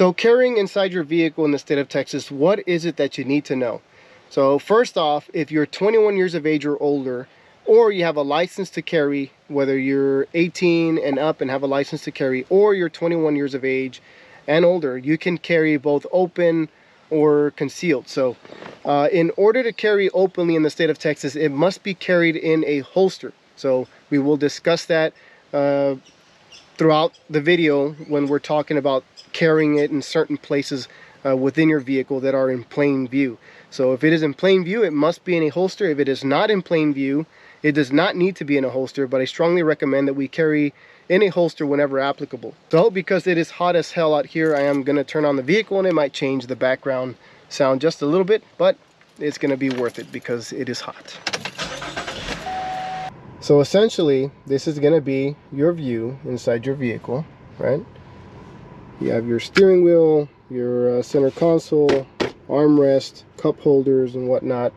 So carrying inside your vehicle in the state of Texas, what is it that you need to know? So first off, if you're 21 years of age or older, or you have a license to carry, whether you're 18 and up and have a license to carry, or you're 21 years of age and older, you can carry both open or concealed. So in order to carry openly in the state of Texas, it must be carried in a holster. So we will discuss that throughout the video when we're talking about carrying it in certain places within your vehicle that are in plain view. So if it is in plain view, it must be in a holster. If it is not in plain view, it does not need to be in a holster, but I strongly recommend that we carry in a holster whenever applicable. So because it is hot as hell out here, I am going to turn on the vehicle and it might change the background sound just a little bit, but it's going to be worth it because it is hot. So essentially, this is going to be your view inside your vehicle, right? You have your steering wheel, your center console, armrest, cup holders and whatnot.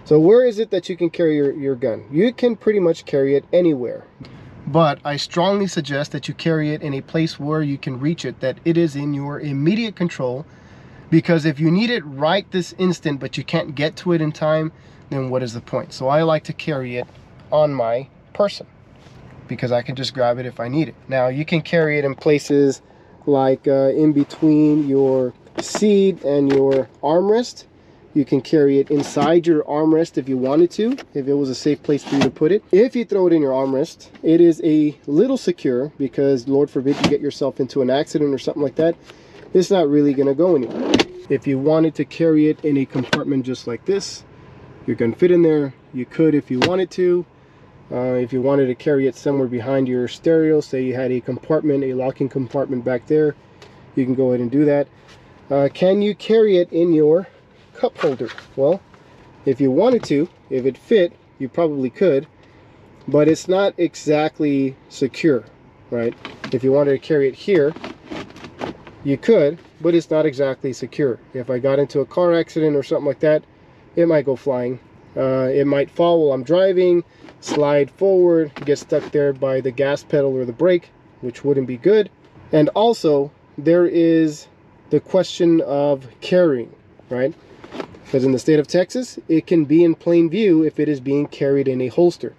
So where is it that you can carry your gun? You can pretty much carry it anywhere. But I strongly suggest that you carry it in a place where you can reach it, that it is in your immediate control. Because if you need it right this instant, but you can't get to it in time, then what is the point? So I like to carry it on my person because I can just grab it if I need it. Now you can carry it in places like in between your seat and your armrest. You can carry it inside your armrest if you wanted to, if it was a safe place for you to put it. If you throw it in your armrest, it is a little secure because Lord forbid you get yourself into an accident or something like that. It's not really going to go anywhere. If you wanted to carry it in a compartment just like this, your gun fit in there. You could if you wanted to. If you wanted to carry it somewhere behind your stereo, say you had a compartment, a locking compartment back there, you can go ahead and do that. Can you carry it in your cup holder? Well, if you wanted to, if it fit, you probably could, but it's not exactly secure, right? If you wanted to carry it here, you could, but it's not exactly secure. If I got into a car accident or something like that, it might go flying. It might fall while I'm driving, slide forward, get stuck there by the gas pedal or the brake, which wouldn't be good. And also, there is the question of carrying, right? Because in the state of Texas, it can be in plain view if it is being carried in a holster.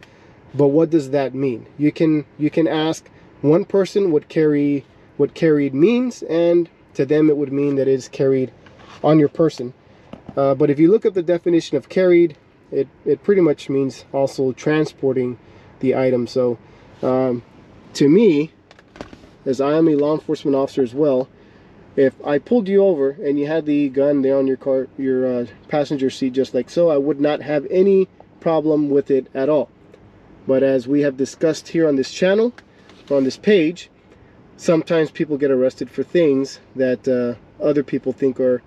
But what does that mean? You can ask one person what carried means, and to them it would mean that it is carried on your person. But if you look up the definition of carried, it pretty much means also transporting the item. So to me, as I am a law enforcement officer as well, if I pulled you over and you had the gun there on your passenger seat just like so, I would not have any problem with it at all. But as we have discussed here on this channel, on this page, sometimes people get arrested for things that other people think are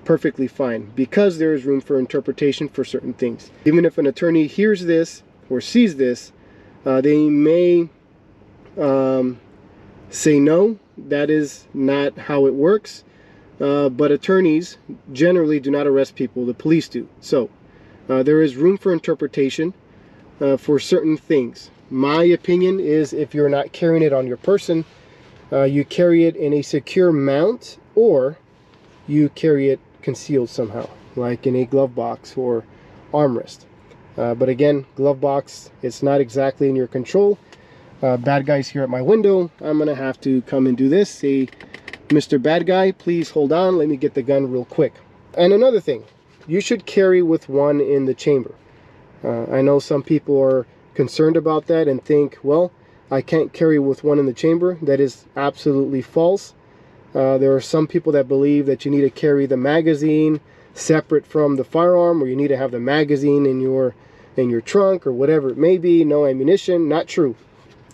perfectly fine, because there is room for interpretation for certain things. Even if an attorney hears this or sees this, they may say no, that is not how it works. But attorneys generally do not arrest people, the police do. So there is room for interpretation for certain things. My opinion is, if you're not carrying it on your person, you carry it in a secure mount, or you carry it concealed somehow, like in a glove box or armrest. But again, glove box, it's not exactly in your control. Bad guys here at my window, I'm gonna have to come and do this. Say, Mr. Bad Guy, please hold on, let me get the gun real quick. And another thing, you should carry with one in the chamber. I know some people are concerned about that and think, well, I can't carry with one in the chamber. That is absolutely false. There are some people that believe that you need to carry the magazine separate from the firearm, or you need to have the magazine in your trunk or whatever it may be. No ammunition. Not true.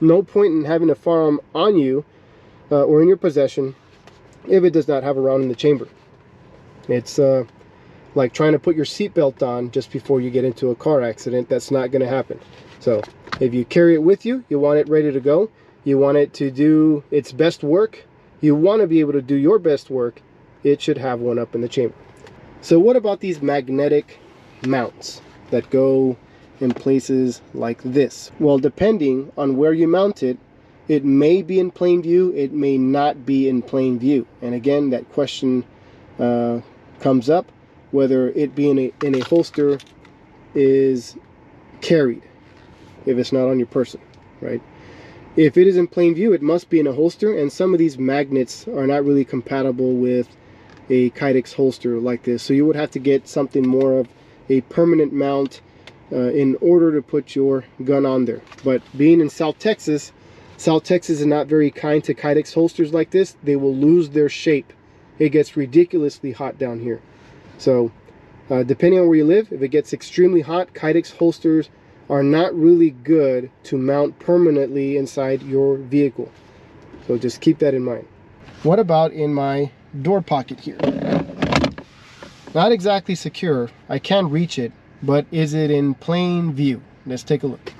No point in having a firearm on you or in your possession if it does not have a round in the chamber. It's like trying to put your seatbelt on just before you get into a car accident. That's not going to happen. So if you carry it with you, you want it ready to go, you want it to do its best work, you want to be able to do your best work, it should have one up in the chamber. So what about these magnetic mounts that go in places like this? Well, depending on where you mount it, It may be in plain view, it may not be in plain view. And again, that question comes up, whether it being in a holster is carried if it's not on your person, right? If it is in plain view, it must be in a holster, and some of these magnets are not really compatible with a Kydex holster like this. So you would have to get something more of a permanent mount in order to put your gun on there. But being in South Texas is not very kind to Kydex holsters like this. They will lose their shape. It gets ridiculously hot down here. So depending on where you live, if it gets extremely hot, Kydex holsters are not really good to mount permanently inside your vehicle. So just keep that in mind. What about in my door pocket here? Not exactly secure. I can reach it, but is it in plain view? Let's take a look.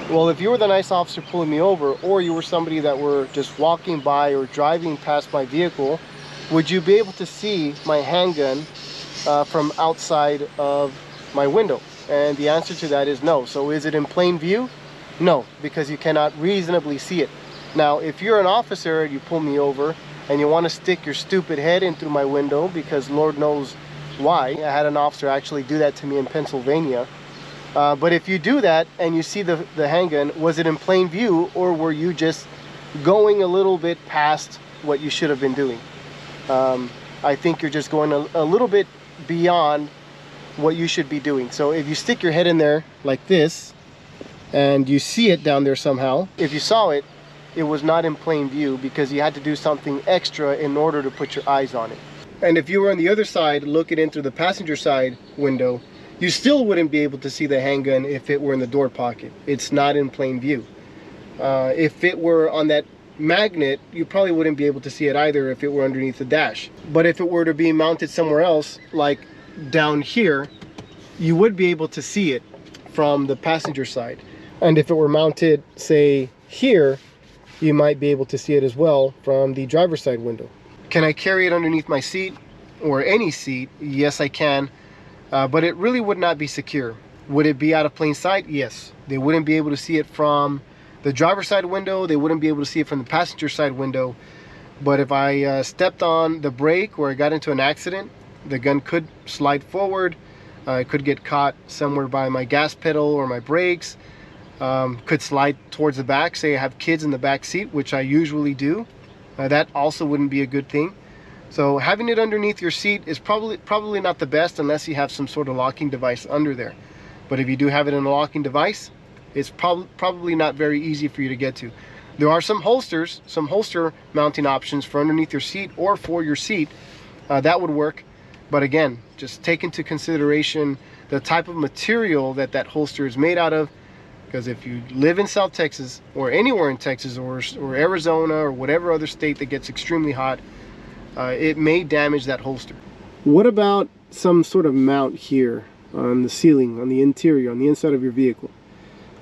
Well, if you were the nice officer pulling me over, or you were somebody that were just walking by or driving past my vehicle, would you be able to see my handgun from outside of my window? And the answer to that is no. So is it in plain view? No, because you cannot reasonably see it. Now, if you're an officer and you pull me over and you want to stick your stupid head in through my window, because Lord knows why. I had an officer actually do that to me in Pennsylvania. But if you do that and you see the handgun, was it in plain view, or were you just going a little bit past what you should have been doing? I think you're just going a little bit beyond what you should be doing. So if you stick your head in there like this and you see it down there somehow, if you saw it, it was not in plain view because you had to do something extra in order to put your eyes on it. And if you were on the other side looking in through the passenger side window, you still wouldn't be able to see the handgun if it were in the door pocket. It's not in plain view. If it were on that magnet, you probably wouldn't be able to see it either if it were underneath the dash. But if it were to be mounted somewhere else, like down here, you would be able to see it from the passenger side. And if it were mounted, say, here, you might be able to see it as well from the driver's side window. Can I carry it underneath my seat or any seat? Yes, I can. But it really would not be secure. Would it be out of plain sight? Yes. They wouldn't be able to see it from the driver's side window. They wouldn't be able to see it from the passenger side window. But if I stepped on the brake or I got into an accident, the gun could slide forward. It could get caught somewhere by my gas pedal or my brakes. Could slide towards the back. Say I have kids in the back seat, which I usually do. That also wouldn't be a good thing. So having it underneath your seat is probably not the best unless you have some sort of locking device under there. But if you do have it in a locking device, it's probably not very easy for you to get to. There are some holsters, some holster mounting options for underneath your seat or for your seat. That would work. But again, just take into consideration the type of material that holster is made out of. Because if you live in South Texas or anywhere in Texas or Arizona or whatever other state that gets extremely hot, it may damage that holster. What about some sort of mount here on the ceiling, on the interior, on the inside of your vehicle?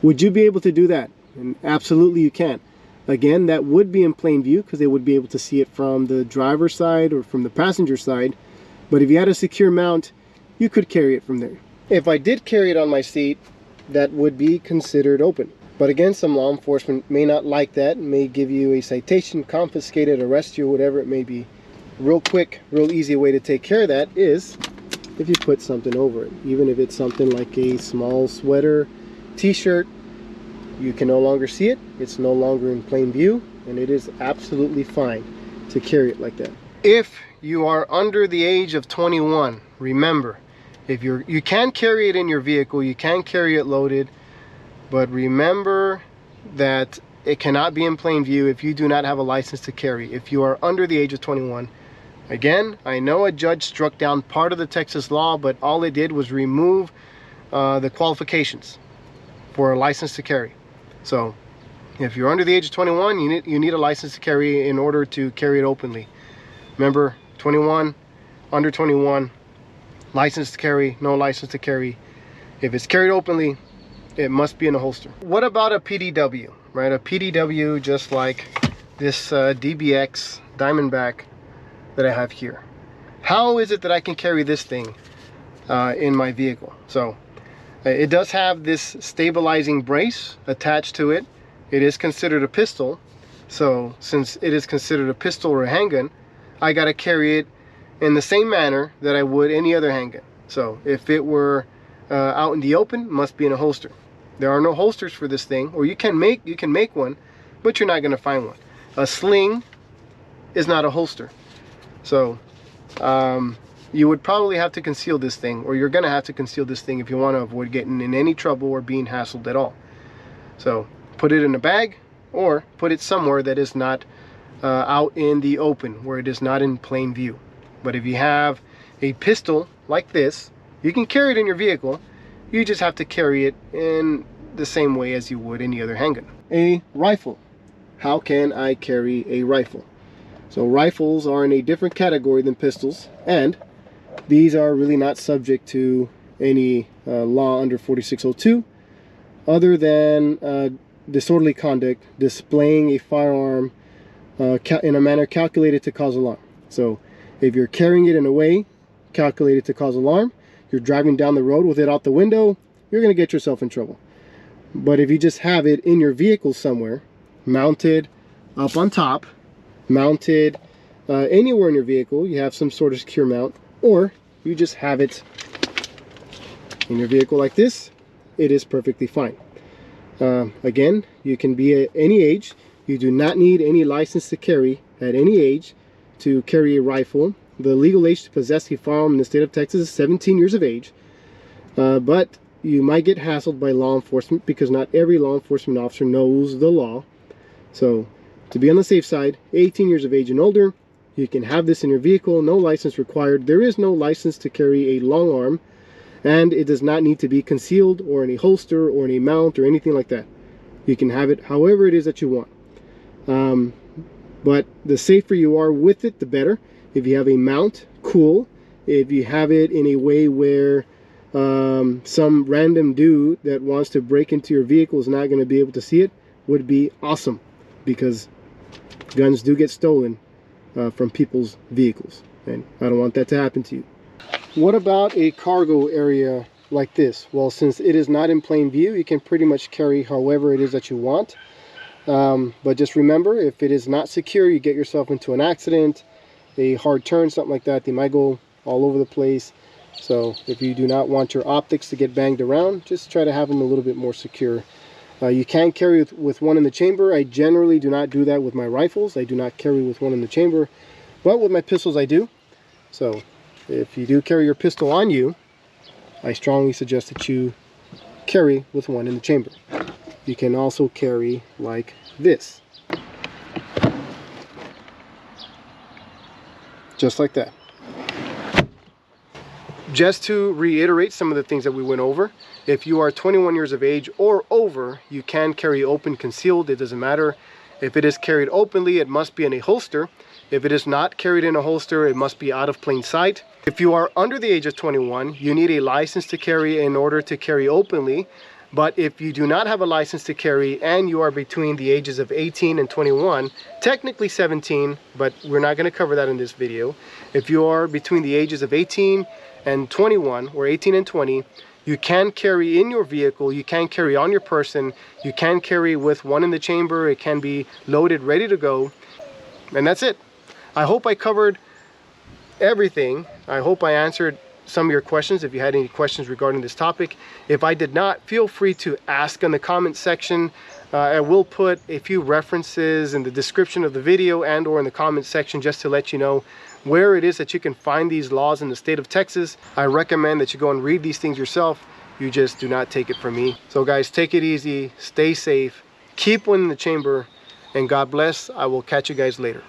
Would you be able to do that? And absolutely you can. Again, that would be in plain view because they would be able to see it from the driver's side or from the passenger side. But if you had a secure mount, you could carry it from there. If I did carry it on my seat, that would be considered open. But again, some law enforcement may not like that, may give you a citation, confiscate it, arrest you, whatever it may be. Real quick, real easy way to take care of that is if you put something over it. Even if it's something like a small sweater, t-shirt, you can no longer see it. It's no longer in plain view, and it is absolutely fine to carry it like that. If you are under the age of 21, remember, if you can carry it in your vehicle, you can carry it loaded, but remember that it cannot be in plain view if you do not have a license to carry. If you are under the age of 21, again, I know a judge struck down part of the Texas law, but all it did was remove the qualifications for a license to carry. So if you're under the age of 21, you need a license to carry in order to carry it openly. Remember, 21, under 21, license to carry, no license to carry. If it's carried openly, it must be in a holster. What about a PDW, right? A PDW just like this DBX Diamondback that I have here. How is it that I can carry this thing in my vehicle? So it does have this stabilizing brace attached to it. it is considered a pistol. So since it is considered a pistol or a handgun, I got to carry it in the same manner that I would any other handgun. So if it were out in the open, it must be in a holster. There are no holsters for this thing, or you can make one, but you're not going to find one. A sling is not a holster. So you would probably have to conceal this thing, or you're going to have to conceal this thing if you want to avoid getting in any trouble or being hassled at all. So put it in a bag, or put it somewhere that is not out in the open, where it is not in plain view. But if you have a pistol like this, you can carry it in your vehicle. You just have to carry it in the same way as you would any other handgun. A rifle. How can I carry a rifle? So rifles are in a different category than pistols, and these are really not subject to any law under 4602 other than disorderly conduct, displaying a firearm in a manner calculated to cause alarm. So if you're carrying it in a way calculated to cause alarm, you're driving down the road with it out the window, you're going to get yourself in trouble. But if you just have it in your vehicle somewhere, mounted up on top, mounted anywhere in your vehicle, you have some sort of secure mount, or you just have it in your vehicle like this, it is perfectly fine. Again, you can be at any age. You do not need any license to carry at any age to carry a rifle. The legal age to possess a firearm in the state of Texas is 17 years of age. But you might get hassled by law enforcement because not every law enforcement officer knows the law. So to be on the safe side, 18 years of age and older, you can have this in your vehicle, no license required. There is no license to carry a long arm, and it does not need to be concealed or in a holster or in a mount or anything like that. You can have it however it is that you want. But the safer you are with it, the better. If you have a mount, cool. If you have it in a way where some random dude that wants to break into your vehicle is not going to be able to see it, would be awesome, because guns do get stolen from people's vehicles, and I don't want that to happen to you. What about a cargo area like this? Well, since it is not in plain view, you can pretty much carry however it is that you want. But just remember, if it is not secure, you get yourself into an accident, a hard turn, something like that, they might go all over the place. So if you do not want your optics to get banged around, just try to have them a little bit more secure. You can carry with one in the chamber. I generally do not do that with my rifles. I do not carry with one in the chamber, but with my pistols I do. So if you do carry your pistol on you, I strongly suggest that you carry with one in the chamber. You can also carry like this, just like that. Just to reiterate some of the things that we went over, if you are 21 years of age or over, you can carry open concealed. It doesn't matter. If it is carried openly, it must be in a holster. If it is not carried in a holster, it must be out of plain sight. If you are under the age of 21, you need a license to carry in order to carry openly. But if you do not have a license to carry and you are between the ages of 18 and 21, technically 17, but we're not going to cover that in this video. If you are between the ages of 18 and 21, or 18 and 20, you can carry in your vehicle, you can carry on your person, you can carry with one in the chamber, it can be loaded, ready to go, and that's it. I hope I covered everything. I hope I answered some of your questions if you had any questions regarding this topic. If I did not, feel free to ask in the comment section. I will put a few references in the description of the video and or in the comment section just to let you know where it is that you can find these laws in the state of Texas. I recommend that you go and read these things yourself. You just do not take it from me. So guys, take it easy, stay safe, keep one in the chamber, and God bless. I will catch you guys later.